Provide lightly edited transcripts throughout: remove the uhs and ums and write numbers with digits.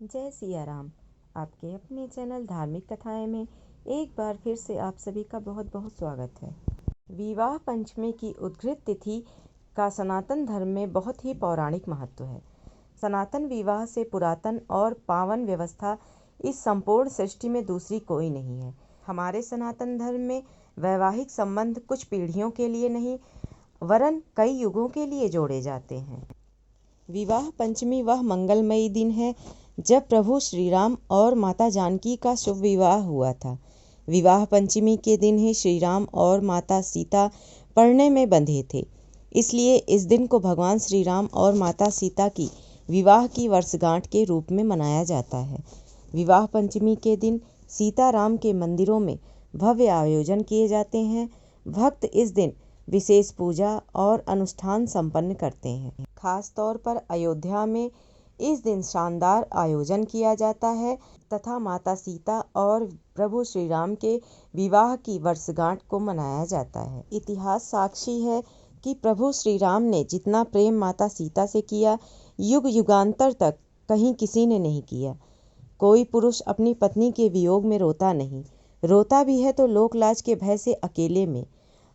जय सिया राम। आपके अपने चैनल धार्मिक कथाएं में एक बार फिर से आप सभी का बहुत बहुत स्वागत है। विवाह पंचमी की उद्घृत तिथि का सनातन धर्म में बहुत ही पौराणिक महत्व है। सनातन विवाह से पुरातन और पावन व्यवस्था इस संपूर्ण सृष्टि में दूसरी कोई नहीं है। हमारे सनातन धर्म में वैवाहिक संबंध कुछ पीढ़ियों के लिए नहीं वरन कई युगों के लिए जोड़े जाते हैं। विवाह पंचमी वह मंगलमयी दिन है जब प्रभु श्री राम और माता जानकी का शुभ विवाह हुआ था। विवाह पंचमी के दिन ही श्री राम और माता सीता पड़ने में बंधे थे, इसलिए इस दिन को भगवान श्री राम और माता सीता की विवाह की वर्षगांठ के रूप में मनाया जाता है। विवाह पंचमी के दिन सीता राम के मंदिरों में भव्य आयोजन किए जाते हैं। भक्त इस दिन विशेष पूजा और अनुष्ठान संपन्न करते हैं। खास तौर पर अयोध्या में इस दिन शानदार आयोजन किया जाता है तथा माता सीता और प्रभु श्री राम के विवाह की वर्षगांठ को मनाया जाता है। इतिहास साक्षी है कि प्रभु श्री राम ने जितना प्रेम माता सीता से किया, युग युगांतर तक कहीं किसी ने नहीं किया। कोई पुरुष अपनी पत्नी के वियोग में रोता नहीं, रोता भी है तो लोकलाज के भय से अकेले में।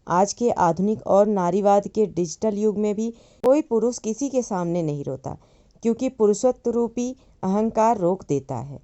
आज के आधुनिक और नारीवाद के डिजिटल युग में भी कोई पुरुष किसी के सामने नहीं रोता, क्योंकि पुरुषत्व रूपी अहंकार रोक देता है।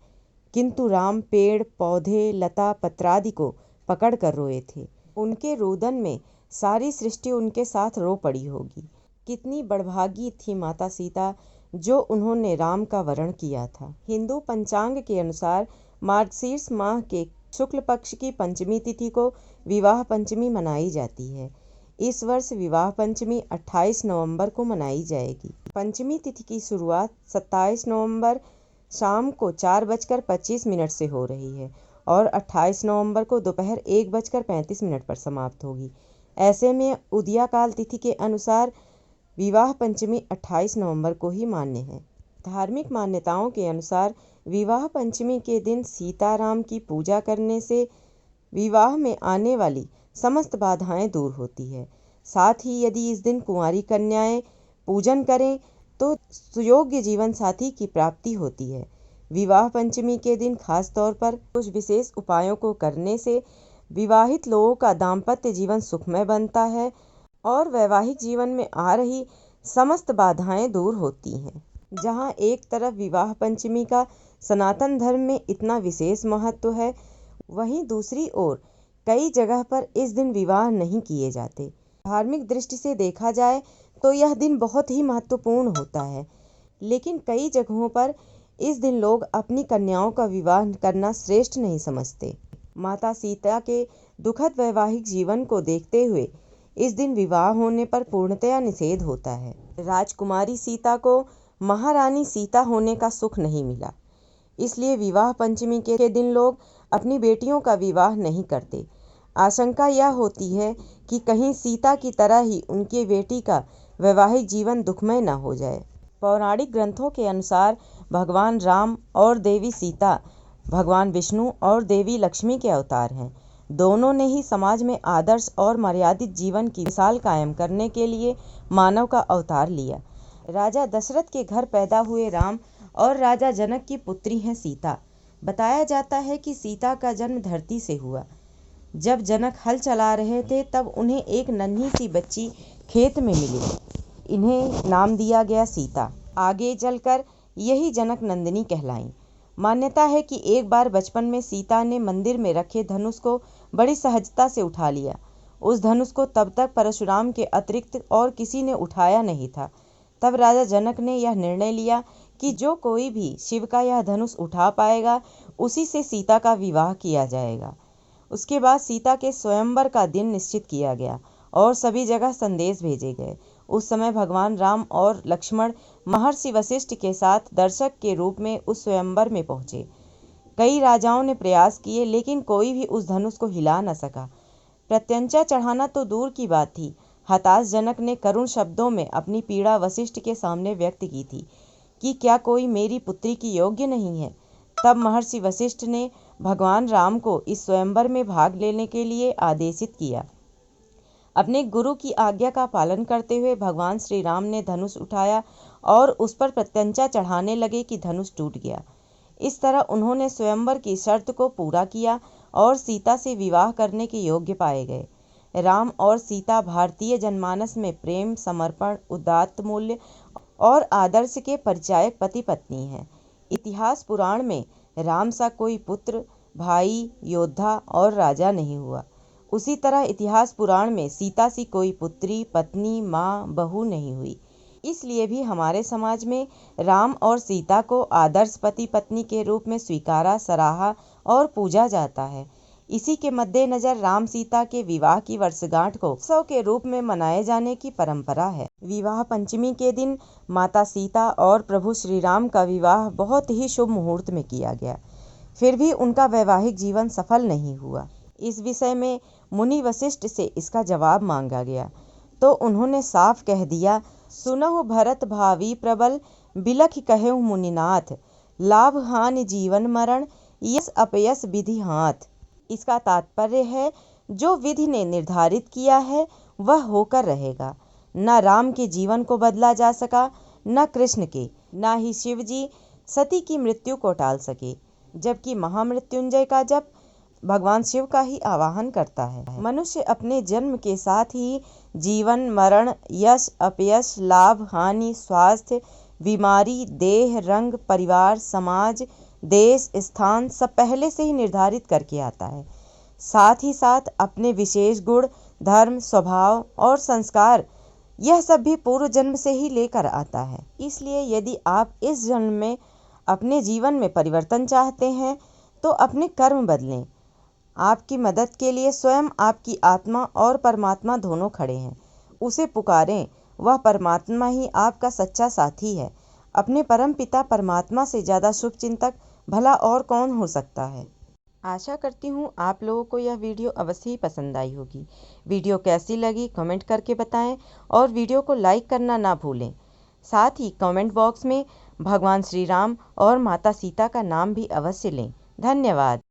किंतु राम पेड़ पौधे लता पत्रादि को पकड़ कर रोए थे। उनके रुदन में सारी सृष्टि उनके साथ रो पड़ी होगी। कितनी बड़भागी थी माता सीता जो उन्होंने राम का वरण किया था। हिंदू पंचांग के अनुसार मार्गशीर्ष माह के शुक्ल पक्ष की पंचमी तिथि को विवाह पंचमी मनाई जाती है। इस वर्ष विवाह पंचमी 28 नवंबर को मनाई जाएगी। पंचमी तिथि की शुरुआत 27 नवंबर शाम को 4:25 से हो रही है और 28 नवंबर को दोपहर 1:35 पर समाप्त होगी। ऐसे में उदयाकाल तिथि के अनुसार विवाह पंचमी 28 नवंबर को ही मान्य है। धार्मिक मान्यताओं के अनुसार विवाह पंचमी के दिन सीताराम की पूजा करने से विवाह में आने वाली समस्त बाधाएं दूर होती है। साथ ही यदि इस दिन कुंवारी कन्याएं पूजन करें तो सुयोग्य जीवन साथी की प्राप्ति होती है। विवाह पंचमी के दिन खास तौर पर कुछ विशेष उपायों को करने से विवाहित लोगों का दाम्पत्य जीवन सुखमय बनता है और वैवाहिक जीवन में आ रही समस्त बाधाएं दूर होती हैं। जहां एक तरफ विवाह पंचमी का सनातन धर्म में इतना विशेष महत्व है, वहीं दूसरी ओर कई जगह पर इस दिन विवाह नहीं किए जाते। धार्मिक दृष्टि से देखा जाए तो यह दिन बहुत ही महत्वपूर्ण होता है, लेकिन कई जगहों पर इस दिन लोग अपनी कन्याओं का विवाह करना श्रेष्ठ नहीं समझते। माता सीता के दुखद वैवाहिक जीवन को देखते हुए इस दिन विवाह होने पर पूर्णतया निषेध होता है। राजकुमारी सीता को महारानी सीता होने का सुख नहीं मिला, इसलिए विवाह पंचमी के दिन लोग अपनी बेटियों का विवाह नहीं करते। आशंका यह होती है कि कहीं सीता की तरह ही उनकी बेटी का वैवाहिक जीवन दुखमय न हो जाए। पौराणिक ग्रंथों के अनुसार भगवान राम और देवी सीता भगवान विष्णु और देवी लक्ष्मी के अवतार हैं। दोनों ने ही समाज में आदर्श और मर्यादित जीवन की मिसाल कायम करने के लिए मानव का अवतार लिया। राजा दशरथ के घर पैदा हुए राम और राजा जनक की पुत्री हैं सीता। बताया जाता है कि सीता का जन्म धरती से हुआ। जब जनक हल चला रहे थे तब उन्हें एक नन्ही सी बच्ची खेत में मिली। इन्हें नाम दिया गया सीता। आगे चलकर यही जनक नंदिनी कहलाईं। मान्यता है कि एक बार बचपन में सीता ने मंदिर में रखे धनुष को बड़ी सहजता से उठा लिया। उस धनुष को तब तक परशुराम के अतिरिक्त और किसी ने उठाया नहीं था। तब राजा जनक ने यह निर्णय लिया कि जो कोई भी शिव का यह धनुष उठा पाएगा उसी से सीता का विवाह किया जाएगा। उसके बाद सीता के स्वयंवर का दिन निश्चित किया गया और सभी जगह संदेश भेजे गए। उस समय भगवान राम और लक्ष्मण महर्षि वशिष्ठ के साथ दर्शक के रूप में उस स्वयंवर में पहुंचे। कई राजाओं ने प्रयास किए, लेकिन कोई भी उस धनुष को हिला न सका। प्रत्यंचा चढ़ाना तो दूर की बात थी, हताश जनक ने करुण शब्दों में अपनी पीड़ा वशिष्ठ के सामने व्यक्त की थी कि क्या कोई मेरी पुत्री की योग्य नहीं है। तब महर्षि वशिष्ठ ने भगवान राम को इस स्वयंवर में भाग लेने के लिए आदेशित किया। अपने गुरु की आज्ञा का पालन करते हुए भगवान श्री राम ने धनुष उठाया और उस पर प्रत्यंचा चढ़ाने लगे कि धनुष टूट गया। इस तरह उन्होंने स्वयंवर की शर्त को पूरा किया और सीता से विवाह करने के योग्य पाए गए। राम और सीता भारतीय जनमानस में प्रेम, समर्पण, उदात्त मूल्य और आदर्श के परिचायक पति पत्नी हैं। इतिहास पुराण में राम सा कोई पुत्र, भाई, योद्धा और राजा नहीं हुआ। उसी तरह इतिहास पुराण में सीता सी कोई पुत्री, पत्नी, माँ, बहू नहीं हुई। इसलिए भी हमारे समाज में राम और सीता को आदर्श पति पत्नी के रूप में स्वीकारा, सराहा और पूजा जाता है। इसी के मद्देनजर राम सीता के विवाह की वर्षगांठ को उत्सव के रूप में मनाए जाने की परंपरा है। विवाह पंचमी के दिन माता सीता और प्रभु श्री राम का विवाह बहुत ही शुभ मुहूर्त में किया गया। फिर भी उनका वैवाहिक जीवन सफल नहीं हुआ। इस विषय में मुनि वशिष्ठ से इसका जवाब मांगा गया तो उन्होंने साफ कह दिया, सुनहु भरत भावी प्रबल, बिलखि कहेहु मुनिनाथ, लाभ हानि जीवन मरण, यस अपयस विधि हाथ। इसका तात्पर्य है, जो विधि ने निर्धारित किया है वह होकर रहेगा। न राम के जीवन को बदला जा सका, न कृष्ण के, न ही शिव जी सती की मृत्यु को टाल सके, जबकि महामृत्युंजय का जप भगवान शिव का ही आवाहन करता है। मनुष्य अपने जन्म के साथ ही जीवन, मरण, यश, अपयश, लाभ, हानि, स्वास्थ्य, बीमारी, देह, रंग, परिवार, समाज, देश, स्थान सब पहले से ही निर्धारित करके आता है। साथ ही साथ अपने विशेष गुण, धर्म, स्वभाव और संस्कार यह सब भी पूर्व जन्म से ही लेकर आता है। इसलिए यदि आप इस जन्म में अपने जीवन में परिवर्तन चाहते हैं तो अपने कर्म बदलें। आपकी मदद के लिए स्वयं आपकी आत्मा और परमात्मा दोनों खड़े हैं। उसे पुकारें, वह परमात्मा ही आपका सच्चा साथी है। अपने परम पिता परमात्मा से ज़्यादा शुभ चिंतक भला और कौन हो सकता है। आशा करती हूँ आप लोगों को यह वीडियो अवश्य ही पसंद आई होगी। वीडियो कैसी लगी कमेंट करके बताएं और वीडियो को लाइक करना ना भूलें। साथ ही कमेंट बॉक्स में भगवान श्री राम और माता सीता का नाम भी अवश्य लें। धन्यवाद।